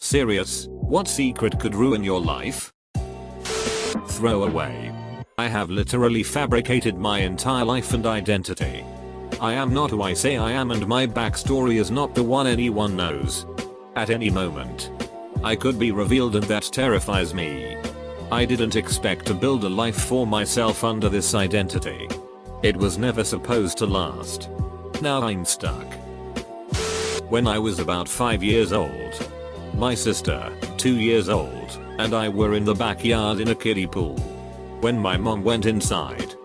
Serious, what secret could ruin your life? Throw away. I have literally fabricated my entire life and identity. I am not who I say I am, and my backstory is not the one anyone knows. At any moment, I could be revealed, and that terrifies me. I didn't expect to build a life for myself under this identity. It was never supposed to last. Now I'm stuck. When I was about 5 years old, my sister, 2 years old, and I were in the backyard in a kiddie pool. When my mom went inside,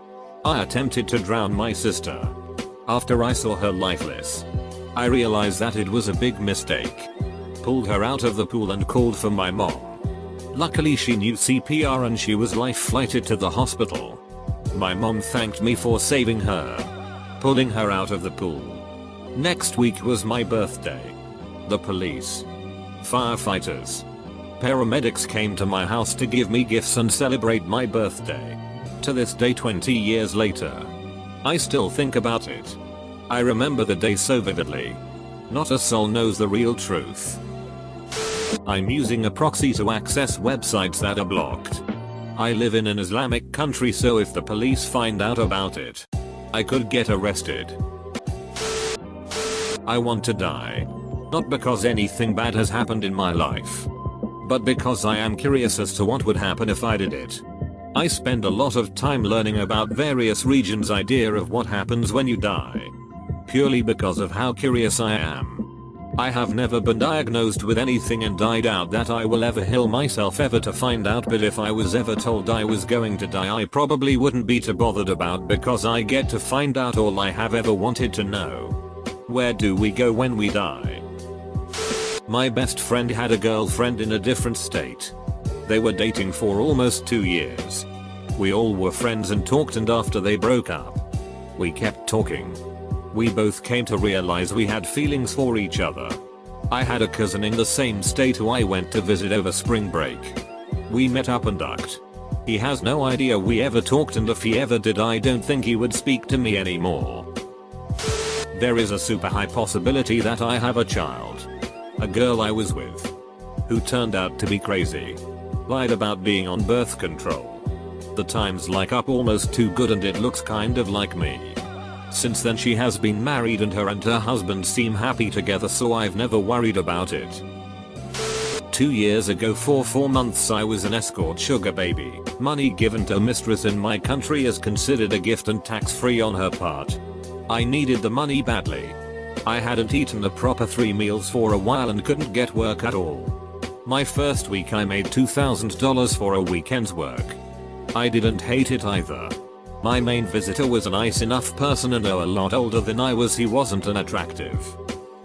I attempted to drown my sister. After I saw her lifeless, I realized that it was a big mistake. Pulled her out of the pool and called for my mom. Luckily she knew CPR and she was life-flighted to the hospital. My mom thanked me for saving her, pulling her out of the pool. Next week was my birthday. The police, firefighters, paramedics came to my house to give me gifts and celebrate my birthday. To this day, 20 years later, I still think about it. I remember the day so vividly. Not a soul knows the real truth. I'm using a proxy to access websites that are blocked. I live in an Islamic country, so if the police find out about it, I could get arrested. I want to die. Not because anything bad has happened in my life, but because I am curious as to what would happen if I did it. I spend a lot of time learning about various regions' idea of what happens when you die, purely because of how curious I am. I have never been diagnosed with anything, and I doubt that I will ever heal myself ever to find out, but if I was ever told I was going to die, I probably wouldn't be too bothered about, because I get to find out all I have ever wanted to know. Where do we go when we die? My best friend had a girlfriend in a different state. They were dating for almost 2 years. We all were friends and talked, and after they broke up, we kept talking. We both came to realize we had feelings for each other. I had a cousin in the same state who I went to visit over spring break. We met up and ducked. He has no idea we ever talked, and if he ever did, I don't think he would speak to me anymore. There is a super high possibility that I have a child. A girl I was with, who turned out to be crazy. Lied about being on birth control. The times like up almost too good, and it looks kind of like me. Since then she has been married, and her husband seem happy together, so I've never worried about it. 2 years ago for 4 months I was an escort sugar baby. Money given to a mistress in my country is considered a gift and tax-free on her part. I needed the money badly. I hadn't eaten a proper 3 meals for a while and couldn't get work at all. My first week I made $2,000 for a weekend's work. I didn't hate it either. My main visitor was a nice enough person, and though a lot older than I was, he wasn't unattractive.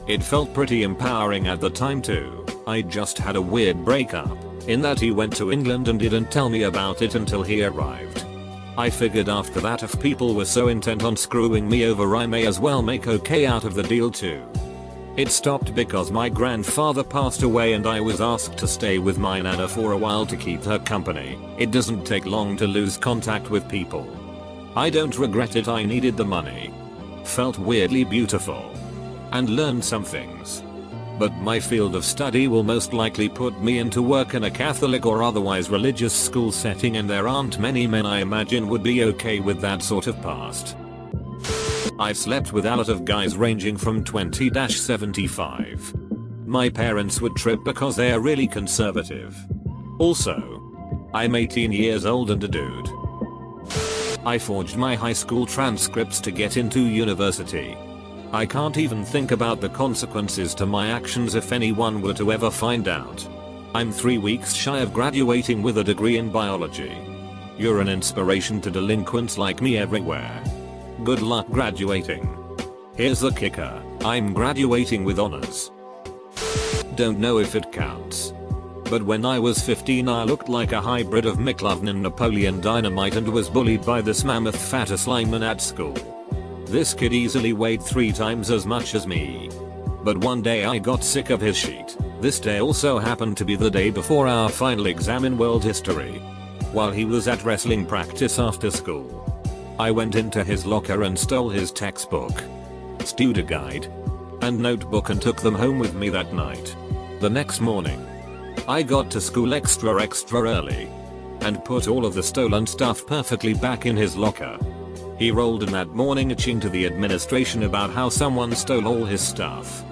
It felt pretty empowering at the time too. I just had a weird breakup, in that he went to England and didn't tell me about it until he arrived. I figured after that, if people were so intent on screwing me over, I may as well make okay out of the deal too. It stopped because my grandfather passed away and I was asked to stay with my nana for a while to keep her company. It doesn't take long to lose contact with people. I don't regret it, I needed the money. Felt weirdly beautiful. And learned some things. But my field of study will most likely put me into work in a Catholic or otherwise religious school setting, and there aren't many men I imagine would be okay with that sort of past. I've slept with a lot of guys ranging from 20-75. My parents would trip because they are really conservative. Also, I'm 18 years old and a dude. I forged my high school transcripts to get into university. I can't even think about the consequences to my actions if anyone were to ever find out. I'm 3 weeks shy of graduating with a degree in biology. You're an inspiration to delinquents like me everywhere. Good luck graduating. Here's the kicker, I'm graduating with honors. Don't know if it counts. But when I was 15 I looked like a hybrid of McLovin and Napoleon Dynamite and was bullied by this mammoth fat lineman at school. This kid easily weighed 3 times as much as me. But one day I got sick of his sheet. This day also happened to be the day before our final exam in world history. While he was at wrestling practice after school, I went into his locker and stole his textbook, student guide, and notebook and took them home with me that night. The next morning, I got to school extra early and put all of the stolen stuff perfectly back in his locker. He rolled in that morning itching to the administration about how someone stole all his stuff.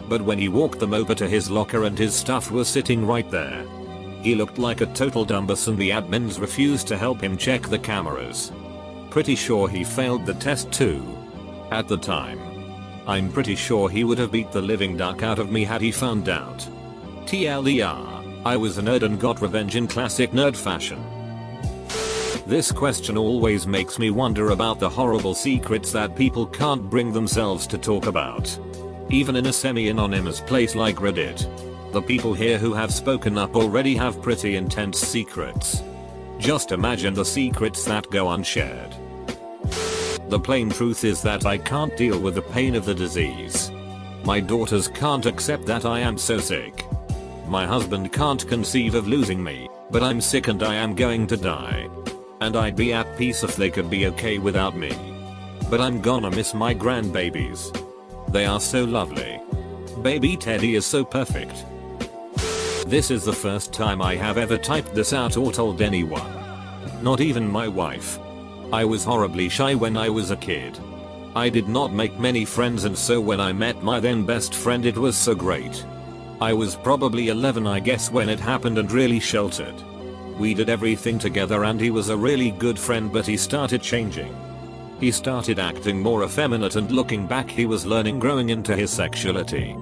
But when he walked them over to his locker and his stuff was sitting right there, he looked like a total dumbass and the admins refused to help him check the cameras. Pretty sure he failed the test too. At the time. I'm pretty sure he would have beat the living duck out of me had he found out. TLDR, I was a nerd and got revenge in classic nerd fashion. This question always makes me wonder about the horrible secrets that people can't bring themselves to talk about. Even in a semi-anonymous place like Reddit. The people here who have spoken up already have pretty intense secrets. Just imagine the secrets that go unshared. The plain truth is that I can't deal with the pain of the disease. My daughters can't accept that I am so sick. My husband can't conceive of losing me, but I'm sick and I am going to die. And I'd be at peace if they could be okay without me. But I'm gonna miss my grandbabies. They are so lovely. Baby Teddy is so perfect. This is the first time I have ever typed this out or told anyone. Not even my wife. I was horribly shy when I was a kid. I did not make many friends and so when I met my then best friend it was so great. I was probably 11 I guess when it happened and really sheltered. We did everything together and he was a really good friend but he started changing. He started acting more effeminate and looking back he was learning growing into his sexuality.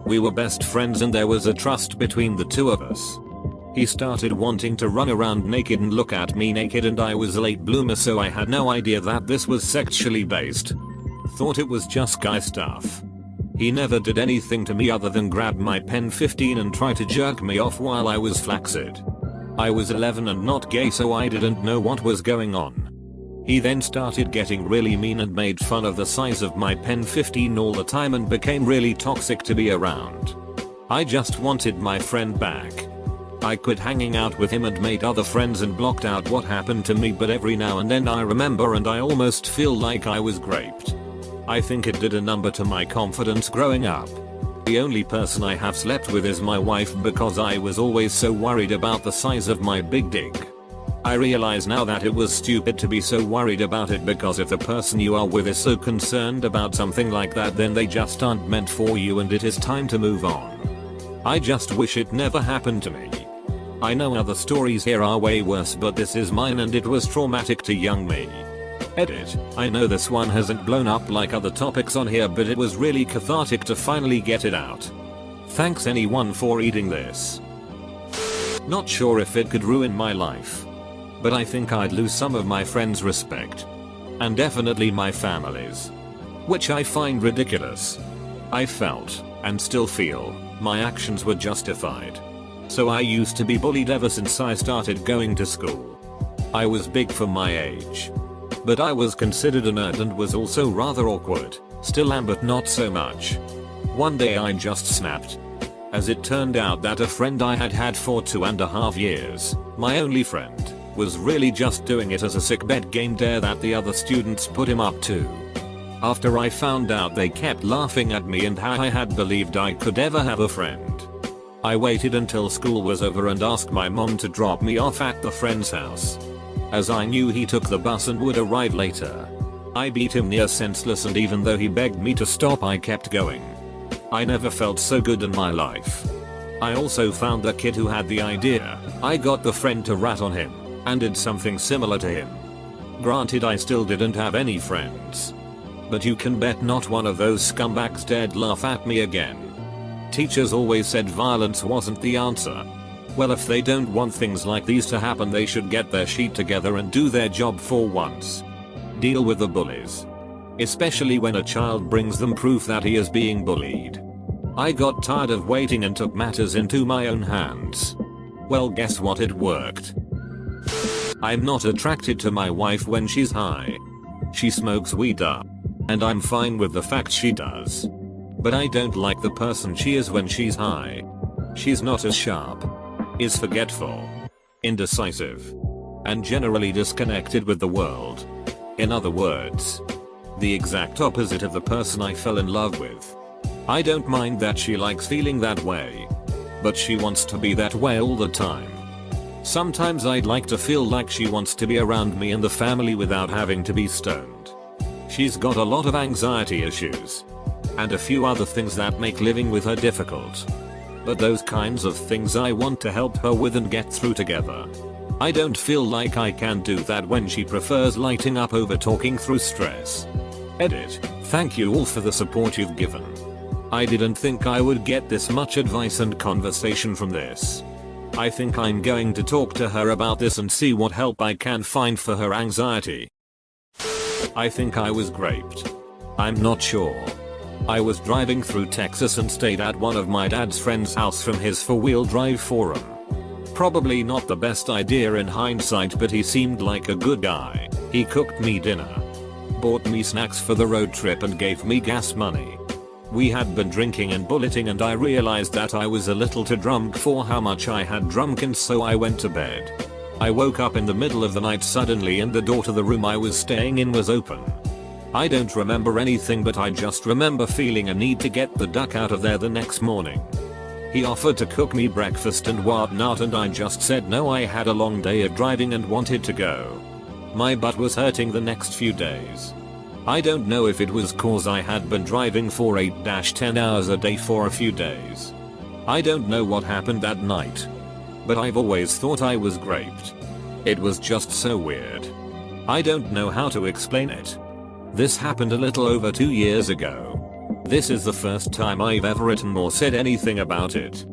We were best friends and there was a trust between the two of us. He started wanting to run around naked and look at me naked and I was a late bloomer so I had no idea that this was sexually based. Thought it was just guy stuff. He never did anything to me other than grab my pen 15 and try to jerk me off while I was flaccid. I was 11 and not gay so I didn't know what was going on. He then started getting really mean and made fun of the size of my pen 15 all the time and became really toxic to be around. I just wanted my friend back. I quit hanging out with him and made other friends and blocked out what happened to me but every now and then I remember and I almost feel like I was raped. I think it did a number to my confidence growing up. The only person I have slept with is my wife because I was always so worried about the size of my big dick. I realize now that it was stupid to be so worried about it because if the person you are with is so concerned about something like that then they just aren't meant for you and it is time to move on. I just wish it never happened to me. I know other stories here are way worse but this is mine and it was traumatic to young me. Edit. I know this one hasn't blown up like other topics on here but it was really cathartic to finally get it out. Thanks anyone for reading this. Not sure if it could ruin my life. But I think I'd lose some of my friends' respect. And definitely my family's. Which I find ridiculous. I felt, and still feel, my actions were justified. So I used to be bullied ever since I started going to school. I was big for my age. But I was considered a nerd and was also rather awkward. Still am but not so much. One day I just snapped. As it turned out that a friend I had had for 2.5 years, my only friend, was really just doing it as a sickbed game dare that the other students put him up to. After I found out they kept laughing at me and how I had believed I could ever have a friend. I waited until school was over and asked my mom to drop me off at the friend's house. As I knew he took the bus and would arrive later. I beat him near senseless and even though he begged me to stop I kept going. I never felt so good in my life. I also found the kid who had the idea. I got the friend to rat on him. And did something similar to him. Granted I still didn't have any friends. But you can bet not one of those scumbags dared laugh at me again. Teachers always said violence wasn't the answer. Well if they don't want things like these to happen they should get their shit together and do their job for once. Deal with the bullies. Especially when a child brings them proof that he is being bullied. I got tired of waiting and took matters into my own hands. Well guess what, it worked. I'm not attracted to my wife when she's high. She smokes weed up. And I'm fine with the fact she does. But I don't like the person she is when she's high. She's not as sharp. Is forgetful. Indecisive. And generally disconnected with the world. In other words. The exact opposite of the person I fell in love with. I don't mind that she likes feeling that way. But she wants to be that way all the time. Sometimes I'd like to feel like she wants to be around me and the family without having to be stoned. She's got a lot of anxiety issues. And a few other things that make living with her difficult. But those kinds of things I want to help her with and get through together. I don't feel like I can do that when she prefers lighting up over talking through stress. Edit. Thank you all for the support you've given. I didn't think I would get this much advice and conversation from this. I think I'm going to talk to her about this and see what help I can find for her anxiety. I think I was raped. I'm not sure. I was driving through Texas and stayed at one of my dad's friend's house from his 4-wheel drive forum. Probably not the best idea in hindsight, but he seemed like a good guy. He cooked me dinner, bought me snacks for the road trip and gave me gas money. We had been drinking and bulleting and I realized that I was a little too drunk for how much I had drunk, and so I went to bed. I woke up in the middle of the night suddenly and the door to the room I was staying in was open. I don't remember anything, but I just remember feeling a need to get the duck out of there the next morning. He offered to cook me breakfast and whatnot and I just said no. I had a long day of driving and wanted to go. My butt was hurting the next few days. I don't know if it was cause I had been driving for 8-10 hours a day for a few days. I don't know what happened that night. But I've always thought I was raped. It was just so weird. I don't know how to explain it. This happened a little over 2 years ago. This is the first time I've ever written or said anything about it.